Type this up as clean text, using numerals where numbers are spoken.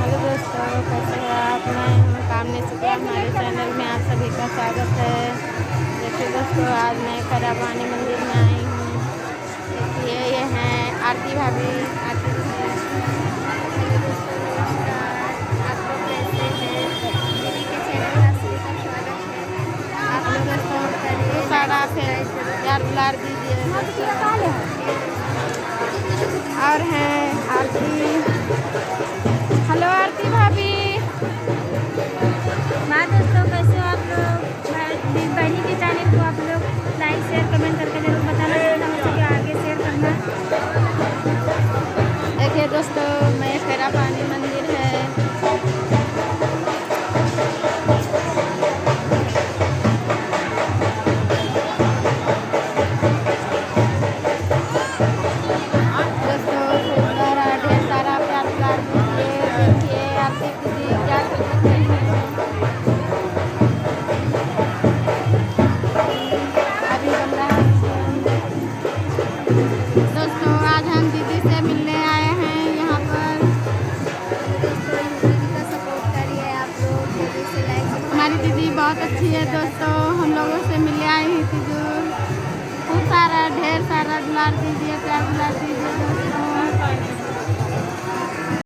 Hello दोस्तों, कैसे हैं आप? मैं हूँ कामनी शुक्ला। हमारे चैनल में आप सभी का स्वागत है। देखिए दोस्तों, आज मैं खैराबानी मंदिर में आई हूँ। देखिए ये हैं आरती भाभी। आरती दीदी। हेलो दोस्तों, नमस्कार। आप लोग कैसे हैं? दीदी के चैनल में आप सभी का स्वागत है। आप लोग सपोर्ट करिए, सारा प्यार दुलार दीजिए दोस्तों। और हैं आरती। हेलो आरती भाभी। हाँ दोस्तों, कैसे हो आप लोग? बहनी के चैनल को आप लोग लाइक शेयर कमेंट करके जरूर बताना, जितना हो सके आगे शेयर करना। देखिए दोस्तों, मैं खैराबानी मंदिर है। दोस्तों सुंदर है, ढेर सारा प्यार दुलार दीजिए। देखिए आरती दीदी क्या कर रही हैं। अभी बन रहा है सीन। दोस्तों आज हम दीदी से मिलने आए हैं यहाँ पर। दोस्तों दीदी का सपोर्ट करिए आप लोग, जल्दी से लाइक। हमारी दीदी बहुत अच्छी है दोस्तों, हम लोगों से मिलने आई थी। खूब सारा ढेर सारा दुलार दीजिए, प्यार दुलार दीजिए।